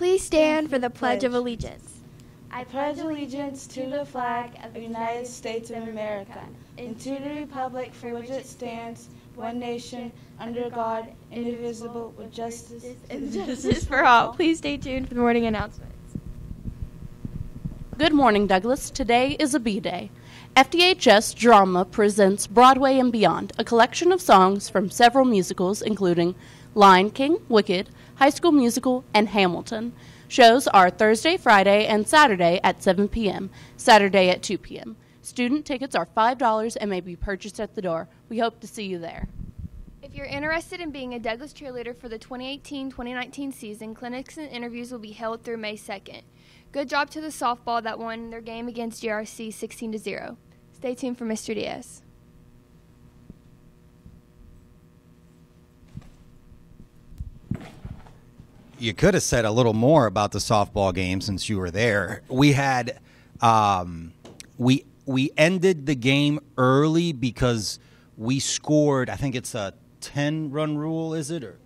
Please stand for the Pledge of Allegiance. I pledge allegiance to the flag of the United States of America and to the republic for which it stands, one nation, under God, indivisible, with justice And justice for all. Please stay tuned for the morning announcements. Good morning, Douglas. Today is a B-Day. FDHS Drama presents Broadway and Beyond, a collection of songs from several musicals, including Lion King, Wicked, High School Musical, and Hamilton. Shows are Thursday, Friday, and Saturday at 7 p.m., Saturday at 2 p.m. Student tickets are $5 and may be purchased at the door. We hope to see you there. If you're interested in being a Douglas cheerleader for the 2018-2019 season, clinics and interviews will be held through May 2nd. Good job to the softball that won their game against GRC 16-0. Stay tuned for Mr. Diaz. You could have said a little more about the softball game since you were there. We had we ended the game early because we scored. I think it's a 10-run rule, is it? Or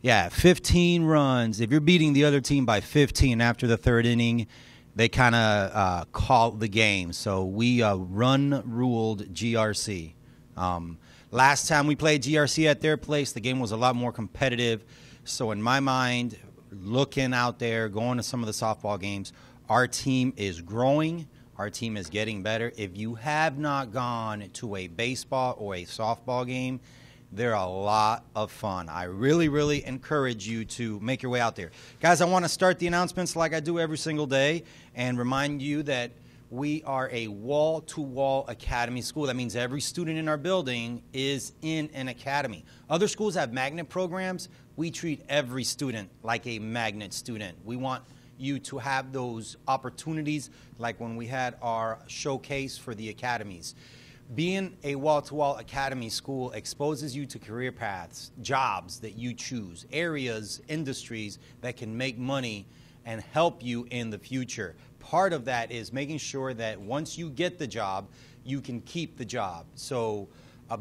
yeah, 15 runs. If you're beating the other team by 15 after the third inning, they kind of call the game. So we run-ruled GRC. Last time we played GRC at their place, the game was a lot more competitive. So in my mind, looking out there, going to some of the softball games, our team is growing. Our team is getting better. If you have not gone to a baseball or a softball game, they're a lot of fun. I really, really encourage you to make your way out there. Guys, I want to start the announcements like I do every single day and remind you that we are a wall-to-wall academy school. That means every student in our building is in an academy. Other schools have magnet programs. We treat every student like a magnet student. We want you to have those opportunities like when we had our showcase for the academies. Being a wall-to-wall academy school exposes you to career paths, jobs that you choose, areas, industries that can make money and help you in the future. Part of that is making sure that once you get the job, you can keep the job. So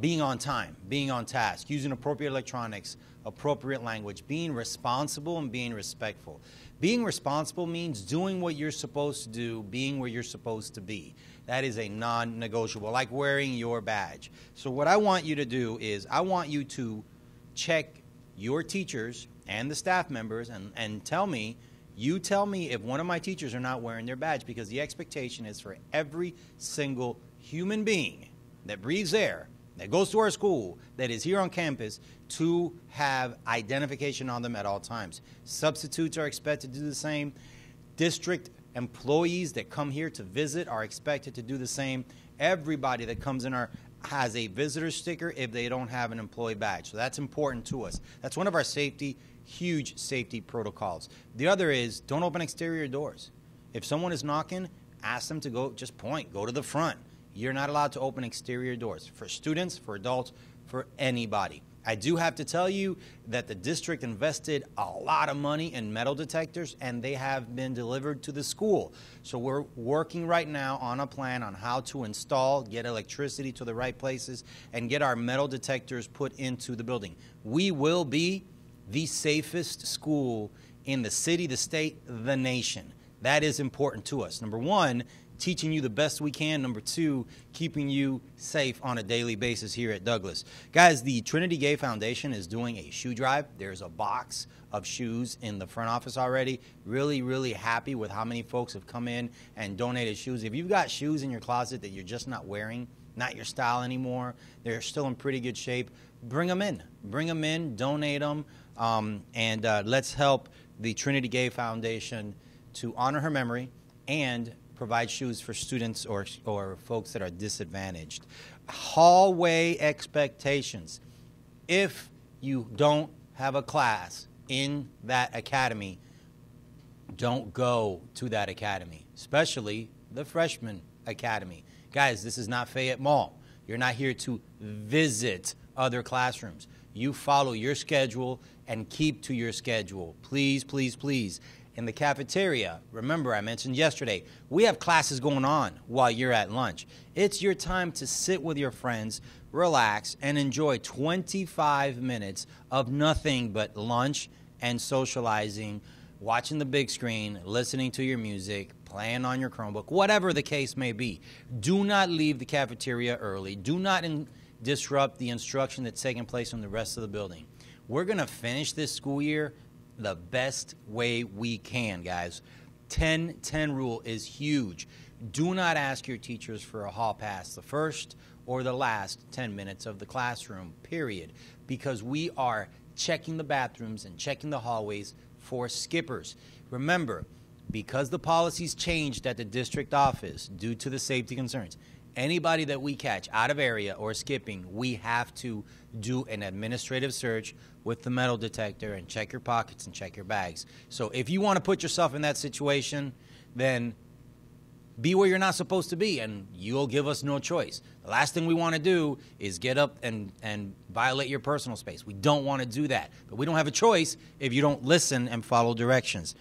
being on time, being on task, using appropriate electronics, appropriate language, being responsible and being respectful. Being responsible means doing what you're supposed to do, being where you're supposed to be. That is a non-negotiable, like wearing your badge. So what I want you to do is I want you to check your teachers and the staff members and tell me if one of my teachers are not wearing their badge, because the expectation is for every single human being that breathes air, that goes to our school, that is here on campus, to have identification on them at all times. Substitutes are expected to do the same. District employees that come here to visit are expected to do the same. Everybody that comes in has a visitor sticker if they don't have an employee badge. So that's important to us. That's one of our huge safety protocols. The other is don't open exterior doors. If someone is knocking, ask them to go, just point, go to the front. You're not allowed to open exterior doors for students, for adults, for anybody. I do have to tell you that the district invested a lot of money in metal detectors, and they have been delivered to the school. So we're working right now on a plan on how to install, get electricity to the right places, and get our metal detectors put into the building. We will be the safest school in the city, the state, the nation. That is important to us. Number one, teaching you the best we can. Number two, keeping you safe on a daily basis here at Douglas. Guys, the Trinity Gay Foundation is doing a shoe drive. There's a box of shoes in the front office already. Really, really happy with how many folks have come in and donated shoes. If you've got shoes in your closet that you're just not wearing, not your style anymore, they're still in pretty good shape, bring them in. Bring them in, donate them, and let's help the Trinity Gay Foundation to honor her memory and provide shoes for students or folks that are disadvantaged. Hallway expectations. If you don't have a class in that academy, don't go to that academy, especially the freshman academy. Guys, this is not Fayette Mall. You're not here to visit other classrooms. You follow your schedule and keep to your schedule. Please, please, please. In the cafeteria, remember I mentioned yesterday, we have classes going on while you're at lunch. It's your time to sit with your friends, relax, and enjoy 25 minutes of nothing but lunch and socializing watching the big screen, listening to your music, playing on your Chromebook, whatever the case may be. Do not leave the cafeteria early. Do not disrupt the instruction that's taking place in the rest of the building. We're going to finish this school year the best way we can, guys. 10-10 rule is huge. Do not ask your teachers for a hall pass the first or the last 10 minutes of the classroom, period, because we are checking the bathrooms and checking the hallways for skippers. Remember, because the policies changed at the district office due to the safety concerns, anybody that we catch out of area or skipping, we have to do an administrative search with the metal detector and check your pockets and check your bags. So if you want to put yourself in that situation, then be where you're not supposed to be, and you'll give us no choice. The last thing we want to do is get up and violate your personal space. We don't want to do that. But we don't have a choice if you don't listen and follow directions.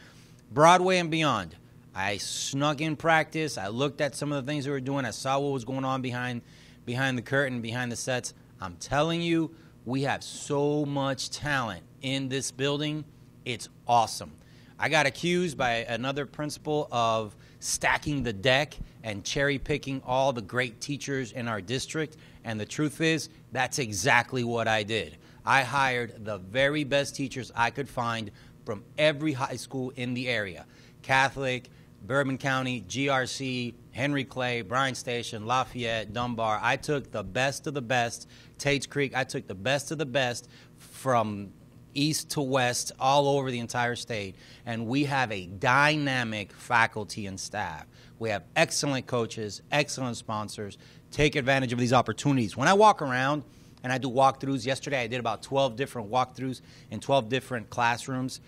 Broadway and beyond. I snuck in practice. I looked at some of the things they were doing. I saw what was going on behind the curtain, behind the sets. I'm telling you, we have so much talent in this building. It's awesome. I got accused by another principal of stacking the deck and cherry picking all the great teachers in our district. And the truth is, that's exactly what I did. I hired the very best teachers I could find from every high school in the area. Catholic, Bourbon County, GRC, Henry Clay, Bryan Station, Lafayette, Dunbar. I took the best of the best. Tates Creek, I took the best of the best from east to west, all over the entire state. And we have a dynamic faculty and staff. We have excellent coaches, excellent sponsors. Take advantage of these opportunities. When I walk around and I do walkthroughs, yesterday I did about 12 different walkthroughs in 12 different classrooms.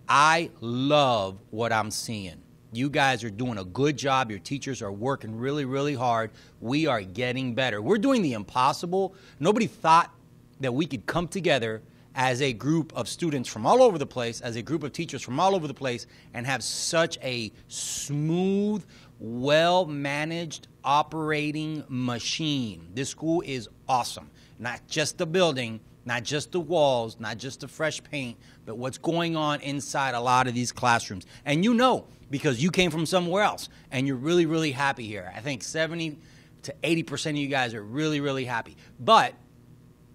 I love what I'm seeing. You guys are doing a good job. Your teachers are working really, really hard. We are getting better. We're doing the impossible. Nobody thought that we could come together as a group of students from all over the place, as a group of teachers from all over the place, and have such a smooth, well-managed operating machine. This school is awesome. Not just the building, not just the walls, not just the fresh paint, but what's going on inside a lot of these classrooms. And you know, because you came from somewhere else, and you're really, really happy here. I think 70 to 80% of you guys are really, really happy. But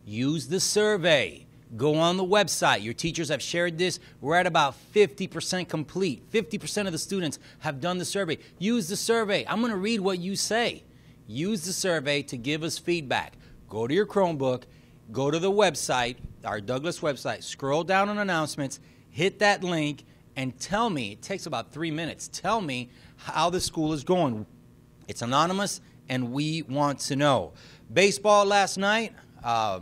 use the survey. Go on the website. Your teachers have shared this. We're at about 50% complete. 50% of the students have done the survey. Use the survey. I'm going to read what you say. Use the survey to give us feedback. Go to your Chromebook. Go to the website, our Douglas website. Scroll down on announcements. Hit that link and tell me. It takes about 3 minutes. Tell me how the school is going. It's anonymous, and we want to know. Baseball last night.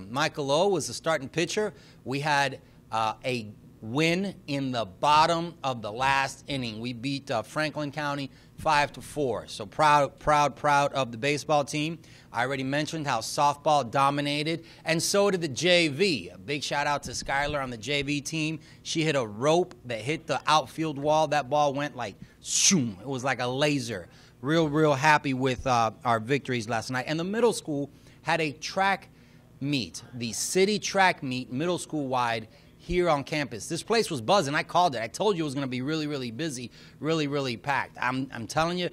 Michael O was the starting pitcher. We had a win in the bottom of the last inning. We beat Franklin County 5-4. So proud of the baseball team. I already mentioned how softball dominated, and so did the JV. A big shout out to Skylar on the JV team. She hit a rope that hit the outfield wall. That ball went like shoom. It was like a laser. Real happy with our victories last night. And the middle school had a track meet, the city track meet, middle school wide, here on campus. This place was buzzing. I called it. I told you it was going to be really busy, really packed. I'm telling you,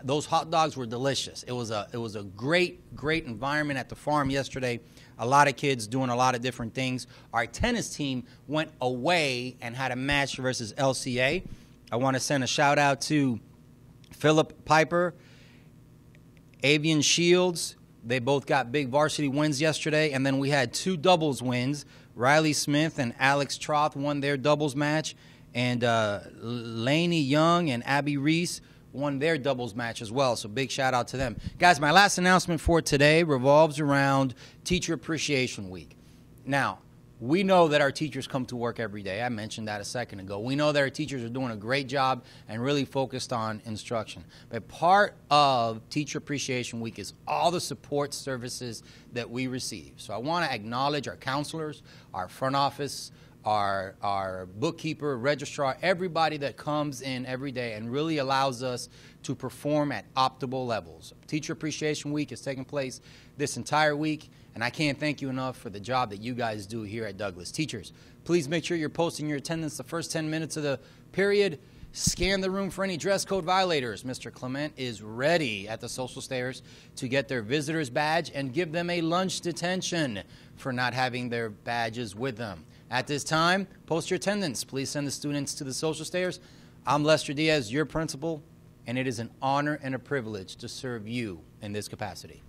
those hot dogs were delicious. It was a great environment at the farm yesterday. A lot of kids doing a lot of different things. Our tennis team went away and had a match versus LCA. I want to send a shout out to Philip Piper, Avian Shields. They both got big varsity wins yesterday, and then we had 2 doubles wins. Riley Smith and Alex Troth won their doubles match, and Lainey Young and Abby Reese won their doubles match as well, so big shout out to them. Guys, my last announcement for today revolves around Teacher Appreciation Week. Now, we know that our teachers come to work every day. I mentioned that a second ago. We know that our teachers are doing a great job and really focused on instruction. But part of Teacher Appreciation Week is all the support services that we receive. So I want to acknowledge our counselors, our front office, our bookkeeper, registrar, everybody that comes in every day and really allows us to perform at optimal levels. Teacher Appreciation Week is taking place this entire week, and I can't thank you enough for the job that you guys do here at Douglas. Teachers, please make sure you're posting your attendance the first 10 minutes of the period. Scan the room for any dress code violators. Mr. Clement is ready at the social stairs to get their visitor's badge and give them a lunch detention for not having their badges with them. At this time, post your attendance. Please send the students to the social stairs. I'm Lester Diaz, your principal, and it is an honor and a privilege to serve you in this capacity.